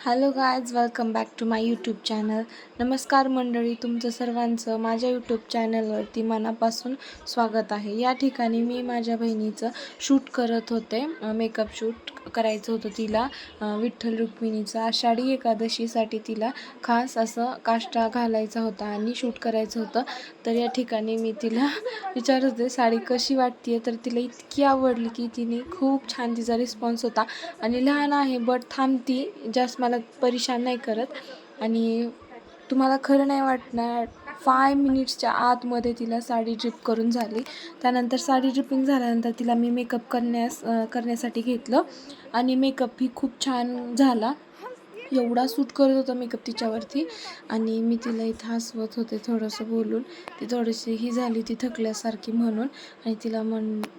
Hello guys, welcome back to my YouTube channel. नमस्कार मंडळी, तुमचं सर्वांचं माझ्या यूट्यूब चॅनलवरती मनापासून स्वागत आहे. या ठिकाणी मी माझ्या बहिणीचं शूट करत होते. मेकअप शूट करायचं होतं तिला. विठ्ठल रुक्मिणीचं आषाढी एकादशीसाठी तिला खास असं काष्टा घालायचा होता आणि शूट करायचं होतं. तर या ठिकाणी मी तिला विचारत होते साडी कशी वाटते, तर तिला इतकी आवडली की तिने खूप छान तिचा रिस्पॉन्स होता. आणि लहान आहे बट थांबती, जास्त मला परेशान नाही करत. आणि तुम्हाला खरं नाही वाटणार, 5 मिनिट्सच्या आतमध्ये तिला साडी ड्रिप करून झाली. त्यानंतर साडी ड्रिपिंग झाल्यानंतर तिला मी मेकअप करण्यासाठी घेतलं आणि मेकअप ही खूप छान झाला. एवढा सूट करत होता मेकअप तिच्यावरती. आणि मी तिला इथं हसवत होते थोडंसं बोलून. ती थोडीशी ही झाली ती थकल्यासारखी म्हणून. आणि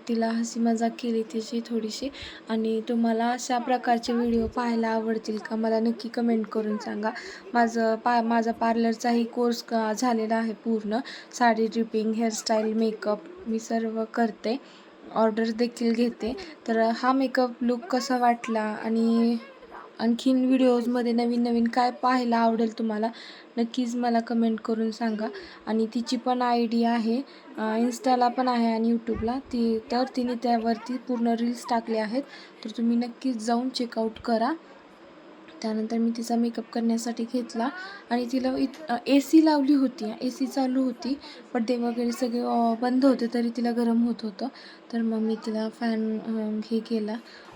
तिला हसी मजाक केली तिची थोडीशी. आणि तुम्हाला अशा प्रकारचे व्हिडिओ पाहायला आवडतील का, मला नक्की कमेंट करून सांगा. माझा पार्लरचाही कोर्स झालेला आहे पूर्ण. साडी ड्रिपिंग, हेअरस्टाईल, मेकअप मी सर्व करते, ऑर्डर देखील घेते. तर हा मेकअप लुक कसा वाटला आणि आणखीन व्हिडिओजमध्ये नवीन नवीन काय पाहायला आवडेल तुम्हाला, नक्कीच मला कमेंट करून सांगा. आणि तिची पण ID आहे, इन्स्टाला पण आहे आणि यूट्यूबला. तिने त्यावरती पूर्ण रील्स टाकले आहेत, तर तुम्ही नक्कीच जाऊन चेकआउट करा. त्यानंतर मी तिचा मेकअप करण्यासाठी घेतला आणि तिला AC लावली होती. AC चालू होती, पडदे वगैरे सगळे बंद होते, तरी तिला गरम होत होतं. तर मग मी तिला फॅन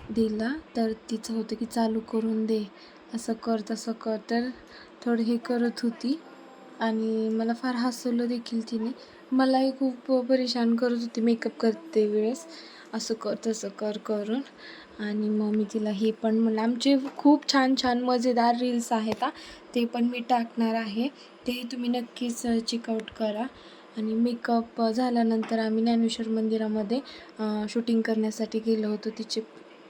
दिला. तर तिचं होतं की चालू करून दे, असं कर तसं कर. तर थोडं हे करत होती आणि मला फार हसवलं देखील तिने. मलाही खूप परेशान करत होती मेकअप करते वेळेस, असं कर तसं कर करून. आणि मग मी तिला हे पण म्हणलं, आमचे खूप छान छान मजेदार रील्स आहेत ते पण मी टाकणार आहे, तेही तुम्ही नक्कीच चेकआउट करा. आणि मेकअप झाल्यानंतर आम्ही ज्ञानेश्वर मंदिरामध्ये शूटिंग करण्यासाठी गेलो होतो. तिचे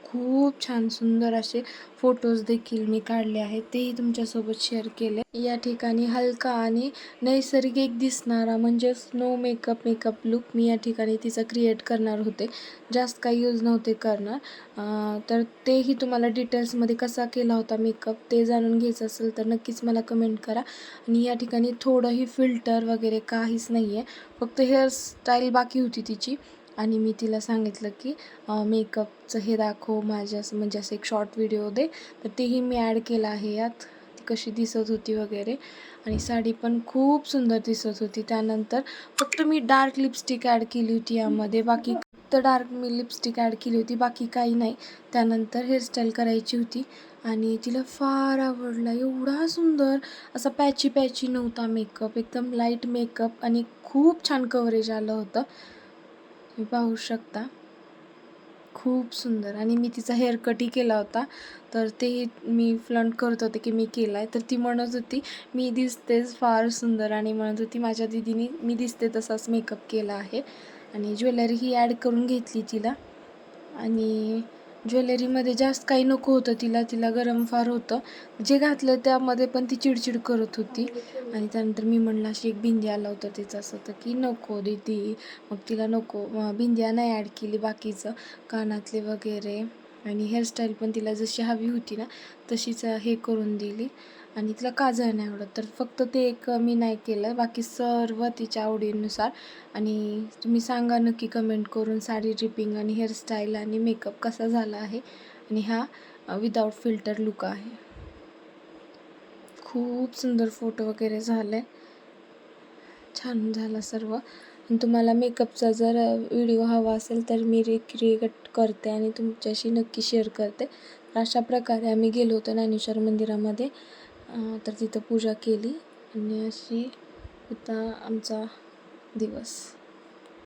खूप छान सुंदर असे फोटोज देखील मी काढले आहेत, तेही तुमच्यासोबत शेअर केले. या ठिकाणी हलका आणि नैसर्गिक दिसणारा म्हणजे स्नो मेकअप लुक मी या ठिकाणी तिचा क्रिएट करणार होते. जास्त काही यूज नव्हते करणार. तर तेही तुम्हाला डिटेल्समध्ये कसा केला होता मेकअप ते जाणून घ्यायचं असेल तर नक्कीच मला कमेंट करा. आणि या ठिकाणी थोडंही फिल्टर वगैरे काहीच नाही आहे, फक्त हेअरस्टाईल बाकी होती तिची. आणि मी तिला सांगितलं की मेकअपचं हे दाखव म्हणजे असं एक शॉर्ट व्हिडिओ दे, तर तेही मी ॲड केलं आहे यात, ती कशी दिसत होती वगैरे. आणि साडी पण खूप सुंदर दिसत होती. त्यानंतर फक्त मी डार्क लिपस्टिक ॲड केली होती यामध्ये, बाकी फक्त डार्क मी लिपस्टिक ॲड केली होती, बाकी काही नाही. त्यानंतर हेअरस्टाईल करायची होती आणि तिला फार आवडला. एवढा सुंदर असा पॅची नव्हता मेकअप, एकदम लाईट मेकअप आणि खूप छान कव्हरेज आलं होतं, तुम्ही पाहू शकता. खूप सुंदर. आणि मी तिचा हेअर कटही केला होता, तर तेही मी फ्लंट करत होते की मी केला आहे. तर ती म्हणत होती मी दिसतेच फार सुंदर, आणि म्हणत होती माझ्या दीदीने मी दिसते तसाच मेकअप केला आहे. आणि ज्वेलरीही ॲड करून घेतली तिला. आणि ज्वेलरीमध्ये जास्त काही नको होतं तिला गरम फार होतं, जे घातलं त्यामध्ये पण ती चिडचिड करत होती. आणि त्यानंतर मी म्हणलं अशी एक बिंदिया लाव, तर तिचं असं होतं की नको दीदी. मग तिला नको बिंदिया नाही ॲड केली, बाकीचं कानातले वगैरे. आणि हेअरस्टाईल पण तिला जशी हवी होती ना तशीच हे करून दिली. आणि तिला काजळ नाही आवडत, तर फक्त ते एक मी नाही केलं, बाकी सर्व तिच्या आवडीनुसार. आणि तुम्ही सांगा नक्की कमेंट करून साडी ड्रिपिंग आणि हेअरस्टाईल आणि मेकअप कसा झाला आहे. आणि हा विदाऊट फिल्टर लुक आहे. खूप सुंदर फोटो वगैरे झाले, छान झालं सर्व. आणि तुम्हाला मेकअपचा जर व्हिडिओ हवा असेल तर मी रिक्रिएट करते आणि तुमच्याशी नक्की शेअर करते. तर अशा प्रकारे आम्ही गेलो होतो ज्ञानेश्वर मंदिरामध्ये. तर तिथं पूजा केली आणि अशी होता आमचा दिवस.